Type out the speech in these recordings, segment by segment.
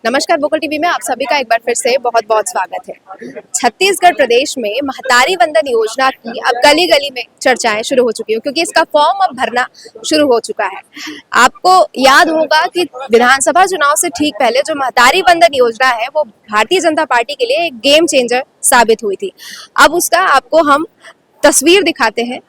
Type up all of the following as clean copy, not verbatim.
नमस्कार, vocal TV में आप सभी का एक बार फिर से बहुत बहुत स्वागत है। छत्तीसगढ़ प्रदेश में महतारी वंदन योजना की अब गली गली में चर्चाएं शुरू हो चुकी हैं क्योंकि इसका फॉर्म अब भरना शुरू हो चुका है। आपको याद होगा कि विधानसभा चुनाव से ठीक पहले जो महतारी वंदन योजना है वो भारतीय जनता पार्टी के लिए एक गेम चेंजर साबित हुई थी। अब उसका आपको हम तस्वीर दिखाते हैं।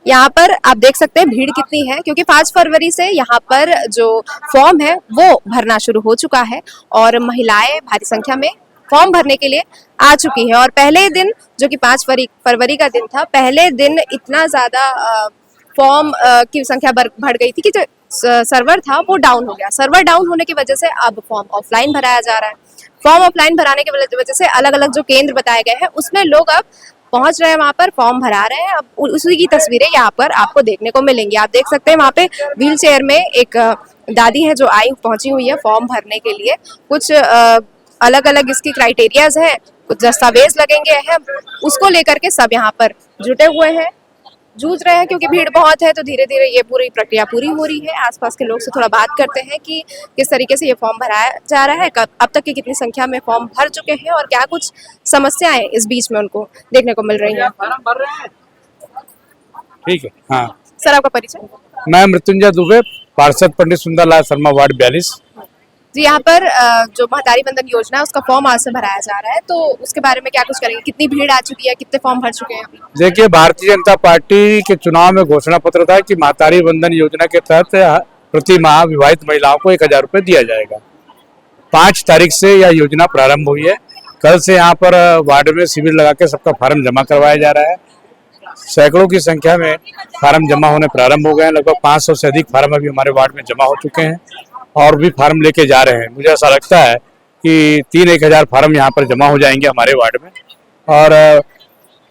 यहाँ पर आप देख सकते हैं भीड़ कितनी है क्योंकि 5 फरवरी से यहाँ पर जो फॉर्म है वो भरना शुरू हो चुका है और महिलाएं भारी संख्या में फॉर्म भरने के लिए आ चुकी है। और पहले दिन जो कि 5 फरवरी का दिन था, पहले दिन इतना ज्यादा फॉर्म की संख्या बढ़ गई थी कि जो सर्वर था वो डाउन हो गया। सर्वर डाउन होने की वजह से अब फॉर्म ऑफलाइन भराया जा रहा है। फॉर्म ऑफलाइन भराने की वजह से अलग अलग जो केंद्र बताए गए हैं उसमें लोग अब पहुंच रहे हैं, वहां पर फॉर्म भरा रहे हैं। अब उसी की तस्वीरें यहाँ पर आपको देखने को मिलेंगी। आप देख सकते हैं वहाँ पे व्हील चेयर में एक दादी है जो पहुंची हुई है फॉर्म भरने के लिए। कुछ अलग अलग इसकी क्राइटेरियाज है, कुछ दस्तावेज लगेंगे हैं, उसको लेकर के सब यहाँ पर जुटे हुए हैं, जूझ रहे हैं क्योंकि भीड़ बहुत है। तो धीरे धीरे ये पूरी प्रक्रिया पूरी हो रही है। आसपास के लोग से थोड़ा बात करते हैं कि किस तरीके से ये फॉर्म भराया जा रहा है, अब तक की कितनी संख्या में फॉर्म भर चुके हैं और क्या कुछ समस्याएं इस बीच में उनको देखने को मिल रही हैं। ठीक है। हाँ सर, आपका परिचय? मैं मृत्युंजय दुबे, पार्षद पंडित सुंदरलाल शर्मा, वार्ड 42। जी, यहाँ पर जो महतारी वंदन योजना है उसका फॉर्म आज से भराया जा रहा है, तो उसके बारे में क्या कुछ करेंगे? कितनी भीड़ आ चुकी है, कितने फॉर्म भर चुके हैं अभी? देखिए, भारतीय जनता पार्टी के चुनाव में घोषणा पत्र था कि महतारी वंदन योजना के तहत प्रति माह विवाहित महिलाओं को 1000 रुपये दिया जाएगा। 5 तारीख से यह योजना प्रारंभ हुई है। कल से यहाँ पर वार्ड में शिविर लगा के सबका फार्म जमा करवाया जा रहा है। सैकड़ों की संख्या में फार्म जमा होने प्रारंभ हो गए हैं। लगभग 500 से अधिक फार्म अभी हमारे वार्ड में जमा हो चुके हैं और भी फार्म लेके जा रहे हैं। मुझे ऐसा लगता है कि 3-1000 फार्म यहाँ पर जमा हो जाएंगे हमारे वार्ड में और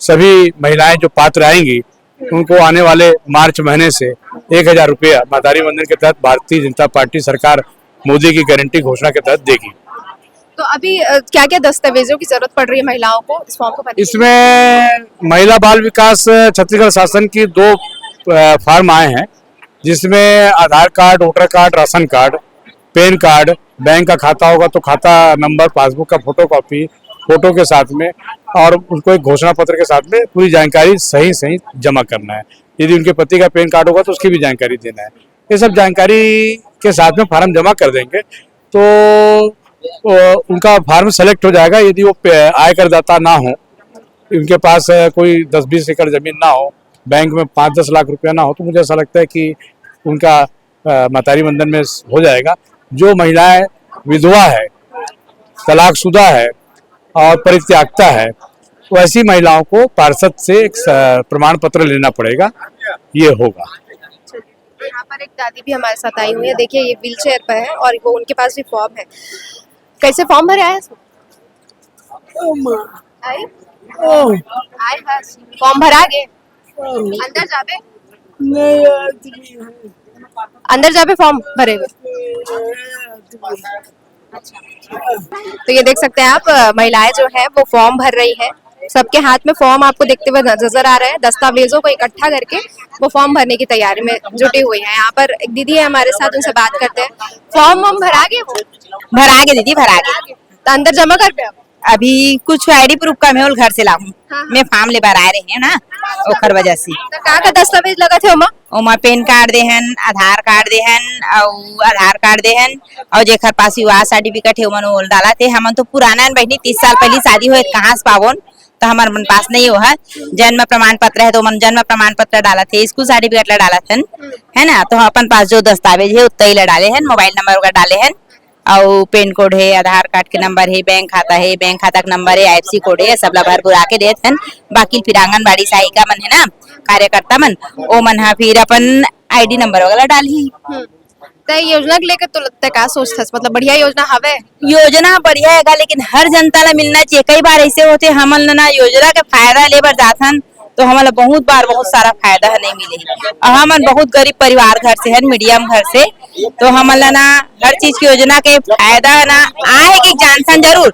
सभी महिलाएं जो पात्र आएंगी उनको आने वाले मार्च महीने से 1000 रुपया महतारी वंदन के तहत भारतीय जनता पार्टी सरकार मोदी की गारंटी घोषणा के तहत देगी। तो अभी क्या क्या दस्तावेजों की जरूरत पड़ रही है महिलाओं को इस फॉर्म को भरने? इसमें महिला बाल विकास छत्तीसगढ़ शासन की 2 फार्म आए हैं जिसमें Aadhaar card, voter card, ration card, PAN card, bank का खाता होगा तो खाता नंबर, पासबुक का फोटोकॉपी फोटो के साथ में और उनको एक घोषणा पत्र के साथ में पूरी जानकारी सही जमा करना है। यदि उनके पति का पैन कार्ड होगा तो उसकी भी जानकारी देना है। ये सब जानकारी के साथ में फार्म जमा कर देंगे तो उनका फार्म सेलेक्ट हो जाएगा। यदि वो आय करदाता ना हो, उनके पास कोई 10-20 एकड़ जमीन ना हो, बैंक में 5-10 लाख रुपया ना हो, तो मुझे ऐसा लगता है कि उनका महतारी वंदन में हो जाएगा। जो महिलाएं विधवा है, तलाकशुदा है और परित्यागता है, वैसी महिलाओं को पार्षद से एक प्रमाण पत्र लेना पड़ेगा, ये होगा। यहाँ पर एक दादी भी हमारे साथ आई हुई है। देखिए, ये व्हील चेयर पर है और वो उनके पास भी फॉर्म है। कैसे फॉर्म भरे आए? फॉर्म भरा गए? अंदर जाबे फॉर्म भरे हुए। तो ये देख सकते हैं आप, महिलाएं जो है वो फॉर्म भर रही है। सबके हाथ में फॉर्म आपको देखते हुए नजर आ रहे हैं। दस्तावेजों को इकट्ठा करके वो फॉर्म भरने की तैयारी में जुटी हुई है। यहाँ पर एक दीदी है हमारे साथ, उनसे बात करते हैं। फॉर्म भरा गए? भरा के दीदी, भरा के। तो अंदर जमा कर पे अभी कुछ आईडी प्रूफ का मैं घर से लाऊं। हाँ। मैं फार्म ले बार आ रही है ना, ओकर वजह से। तो का दस्तावेज लगा थे ओमा पैन कार्ड देहन, आधार कार्ड देहन और आधार कार्ड देहन और जेकर पास विवाह सर्टिफिकेट है ओमन ओल डाला थे। हमन तो पुराना बहनी 30 साल पहले शादी हुए, कहाँ से पावन, तो हमारे मन पास नहीं हो है। जन्म प्रमाण पत्र है तो मन जन्म प्रमाण पत्र डाला थे, स्कूल सर्टिफिकेट ला डाला थे, है ना। तो अपन पास जो दस्तावेज है उतना ही ला डाले हैं, मोबाइल नंबर वगैरह डाले हैं और पैन कोड है, आधार कार्ड के नंबर है, बैंक खाता का नंबर है, IFSC कोड है, सब ला भर बुरा के देते हैं। बाकी फिर आंगनबाड़ी सहायिका मन है ना, कार्यकर्ता मन, ओ मन हा फिर अपन ID नंबर वगैरह डाली। तो योजना के लेकर तो लगता है का सोचता, मतलब बढ़िया योजना हवे? योजना बढ़िया है लेकिन हर जनता ला मिलना चाहिए। कई बार ऐसे होते हमन ना योजना के फायदा ले बर जाथन तो हमारा बहुत बार बहुत सारा फायदा नहीं मिले। हमन बहुत गरीब परिवार घर से है, मीडियम घर से, तो हमन ना हर चीज की योजना के फायदा ना आए कि जानसन जरूर,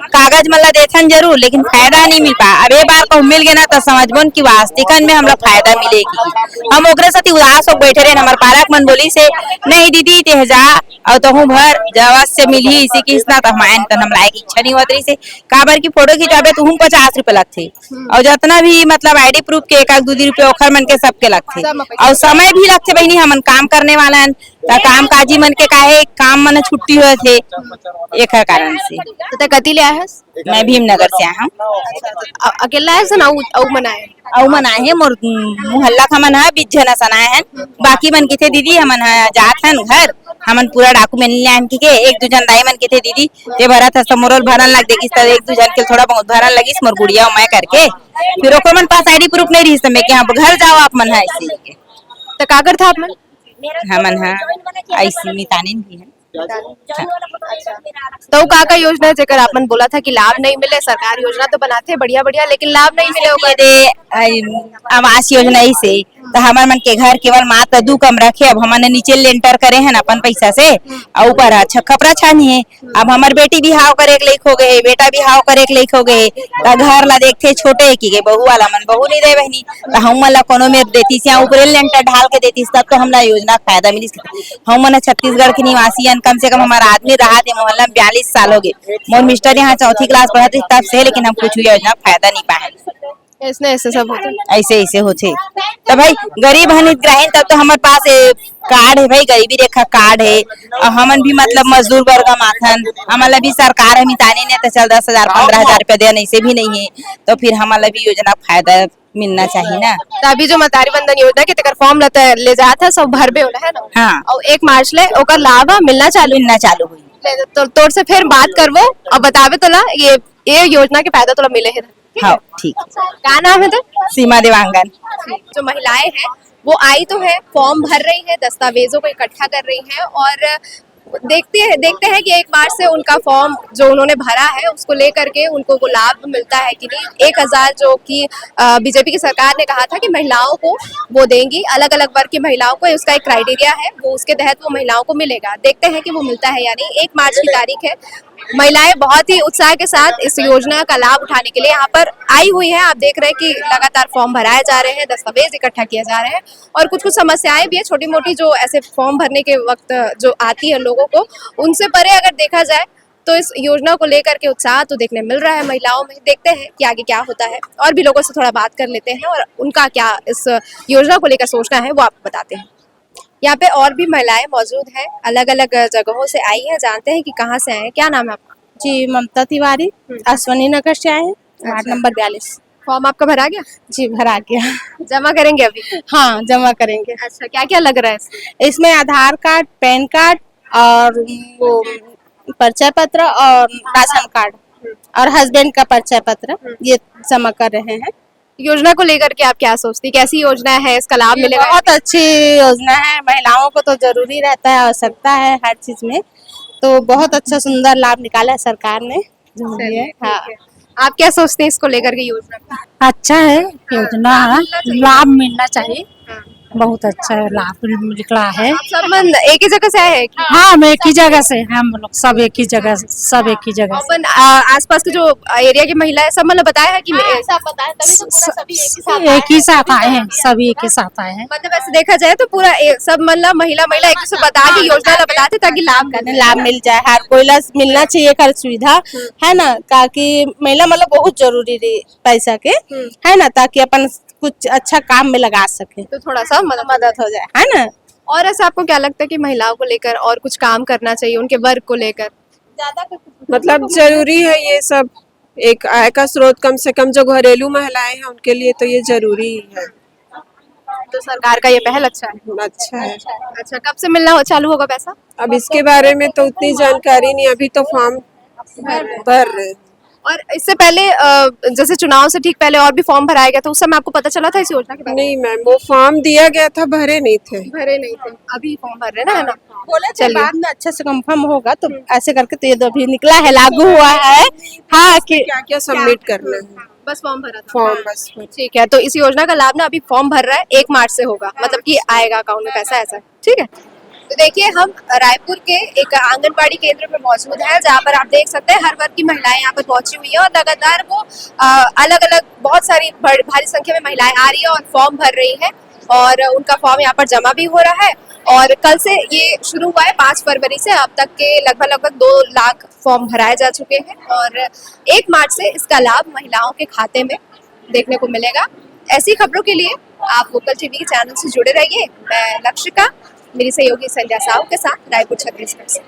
कागज मला देथन जरूर लेकिन फायदा नहीं मिल पा। अब एक बार कहूँ मिल गए ना तो समझबोन की वास्तिकन में हमरा फायदा मिलेगी। हम ओकरे साथी उदास हो बैठे रहे, हमारे पालक मन बोली से नहीं दीदी ते जा और तहु भर जवाब से मिली इसी की इतना तो हमारे तन हम लायक इच्छा नहीं होत रही से काबर की फोटो खिंचाबे तो 50 रुपए लगथे और जितना भी मतलब आईडी प्रूफ के 1-2 रुपए ओखर मन के सबके लगथे और समय भी लगथे बहनी। हमन काम करने वाला हन ता काम काजी मन के काहे काम मन छुट्टी होए थे एक कारण से। तो कति ले आए हैं? मैं भीमनगर से आया हूँ। अकेला है सना औ मनाए और मन आए हैं मोर मोहल्ला का मन है 20 जन सनाए हैं। बाकी मन के थे दीदी हमन जात हन घर हमन पूरा डॉक्यूमेंट ले आन के 1-2 जन दाई मन के थे दीदी ते भरत है समोरल भरन लग देखिस त 1-2 जन के थोड़ा बहुत भरन लगिस मोर गुड़िया मैं करके फिर ओकर मन पास आईडी प्रूफ नहीं रही समय के आप घर जाओ आप मन है ऐसे तो कागर था आप मन हमन है ऐसी मितानिन भी है। तो का योजना है जेकर आपन बोला था कि लाभ नहीं मिले, सरकार योजना तो बनाते बढ़िया बढ़िया लेकिन लाभ नहीं मिले होगा। दे आवास योजना ही से तो हमार मन के घर केवल मात्र 2 कमरा रखे। अब हमने नीचे लेंटर करे हैं अपन पैसा से और ऊपर अच्छा कपड़ा छानी है। अब हमार बेटी भी हाव करे एक लायक हो गए, बेटा भी हाव करे एक लायक हो गए तो घर ला देखते छोटे की गए बहू वाला मन बहू नहीं दे बहनी तो हम मन ला कोनो में देती से ऊपर लेंटर ढाल के देती तब तो हमला योजना फायदा मिली। हम मन छत्तीसगढ़ के निवासी हन, कम से कम हमारा आदमी रहा थे मोहल्ला में 42 साल हो गए। मोर मिस्टर यहाँ 4th क्लास पढ़ाते तब से लेकिन हम कुछ योजना फायदा नहीं पाए। इसने ऐसे सब होते ऐसे होते तो भाई गरीब हन ग्राहीण तब तो हमारे पास कार्ड है भाई गरीबी रेखा कार्ड है और हमन भी मतलब मजदूर वर्ग माथन हमारा भी सरकार है मितानी ने तो चल 10,000-15,000 रुपया दे ऐसे भी नहीं है तो फिर हमारा भी योजना फायदा मिलना चाहिए ना। तो अभी जो मतारी बंधन योजना के तकर फॉर्म ले जाता है सब भरबे होला है ना। हाँ और 1 मार्च ले ओकर लाभ मिलना चालू हुई तो तोर से फिर बात करवो और बतावे तोला ये योजना के फायदा तोला मिले है। हाँ ठीक। क्या नाम है तो? सीमा देवांगन। जो महिलाएं हैं वो आई तो है, फॉर्म भर रही है, दस्तावेजों को इकट्ठा कर रही हैं और देखते हैं कि 1 मार्च से उनका फॉर्म जो उन्होंने भरा है उसको लेकर के उनको वो लाभ मिलता है कि नहीं। 1,000 जो कि बीजेपी की सरकार ने कहा था कि महिलाओं को वो देंगी, अलग अलग वर्ग की महिलाओं को उसका एक क्राइटेरिया है वो उसके तहत वो महिलाओं को मिलेगा। देखते हैं कि वो मिलता है या नहीं। 1 मार्च की तारीख है। महिलाएं बहुत ही उत्साह के साथ इस योजना का लाभ उठाने के लिए यहाँ पर आई हुई है। आप देख रहे हैं कि लगातार फॉर्म भराए जा रहे हैं, दस्तावेज इकट्ठा किया जा रहे हैं और कुछ समस्याएं भी है छोटी मोटी जो ऐसे फॉर्म भरने के वक्त जो आती है लोगों को, उनसे परे अगर देखा जाए तो इस योजना को लेकर के उत्साह तो देखने मिल रहा है महिलाओं में। देखते हैं कि आगे क्या होता है और भी लोगों से थोड़ा बात कर लेते हैं और उनका क्या इस योजना को लेकर सोचना है वो आपको बताते हैं। यहाँ पे और भी महिलाएं मौजूद हैं, अलग अलग जगहों से आई हैं। जानते हैं कि कहाँ से आए हैं। क्या नाम है आपका? जी ममता तिवारी, अश्वनी नगर से आए हैं, वार्ड नंबर 42। फॉर्म आपका भरा गया? जी भरा गया। जमा करेंगे अभी? हाँ जमा करेंगे। अच्छा, क्या क्या लग रहा है इसमें? आधार कार्ड, पैन कार्ड और वो परिचय पत्र और राशन कार्ड और हस्बैंड का परिचय पत्र ये जमा कर रहे हैं। योजना को लेकर के आप क्या सोचती हैं? कैसी योजना है, इसका लाभ मिलेगा? बहुत अच्छी योजना है, महिलाओं को तो जरूरी रहता है, आवश्यकता है हर चीज में, तो बहुत अच्छा सुंदर लाभ निकाला है सरकार ने जो भी है। हाँ आप क्या सोचते हैं इसको लेकर के योजना का? अच्छा है योजना, लाभ मिलना चाहिए, बहुत अच्छा है लाभ निकला है। आप सब मन एक ही जगह से आए हैं? हाँ हम एक ही जगह से, हम लोग सब एक ही जगह से। अपन आसपास के जो एरिया की महिला है सब मतलब बताया है कि सब पता है, तभी तो पूरा सभी एक ही साथ आए हैं, सभी एक ही साथ आए हैं। मतलब ऐसे देखा जाए तो पूरा सब मतलब महिला एक दूसरे बता के योजना ला बताते ताकि लाभ मिल जाए, हर कोई ला मिलना चाहिए हर सुविधा है ना, ताकि महिला मतलब बहुत जरूरी पैसा के है ना, ताकि अपन कुछ अच्छा काम में लगा सके तो थोड़ा सा मदद हो जाए है ना। और ऐसा आपको क्या लगता है कि महिलाओं को लेकर और कुछ काम करना चाहिए, उनके वर्ग को लेकर? मतलब जरूरी है ये सब, एक आय का स्रोत कम से कम जो घरेलू महिलाएं हैं उनके लिए तो ये जरूरी है। तो सरकार का ये पहल अच्छा है। अच्छा है। अच्छा, कब से मिलना चालू होगा पैसा? अब इसके बारे में तो उतनी जानकारी नहीं, अभी तो फॉर्म भर रहे। और इससे पहले जैसे चुनाव से ठीक पहले और भी फॉर्म भराया गया था, उस समय आपको पता चला था इस योजना के बारे में? नहीं मैम, वो फॉर्म दिया गया था, भरे नहीं थे। भरे नहीं थे, अभी फॉर्म भर रहे हैं ना? बोले थे चलिए। बाद में अच्छे से कंफर्म होगा तो ऐसे करके तो ये तो अभी निकला है, लागू हुआ है। हाँ कि क्या क्या सबमिट करना है, बस फॉर्म भरा था। फॉर्म बस। ठीक है, तो इस योजना का लाभ ना अभी फॉर्म भर रहा है, 1 मार्च से होगा, मतलब कि आएगा अकाउंट में पैसा, ऐसा है? ठीक है। तो देखिए हम रायपुर के एक आंगनबाड़ी केंद्र में मौजूद है, जहाँ पर आप देख सकते हैं हर वर्ग की महिलाएं यहाँ पर पहुंची हुई है और लगातार वो अलग अलग बहुत सारी भारी संख्या में महिलाएं आ रही है और फॉर्म भर रही है और उनका फॉर्म यहाँ पर जमा भी हो रहा है। और कल से ये शुरू हुआ है, 5 फरवरी से अब तक के लगभग 2 लाख फॉर्म भराए जा चुके हैं और 1 मार्च से इसका लाभ महिलाओं के खाते में देखने को मिलेगा। ऐसी खबरों के लिए आप वोकल टीवी के चैनल से जुड़े रहिए। मैं लक्षिका, मेरी सहयोगी संध्या साहू के साथ रायपुर छत्तीसगढ़ से।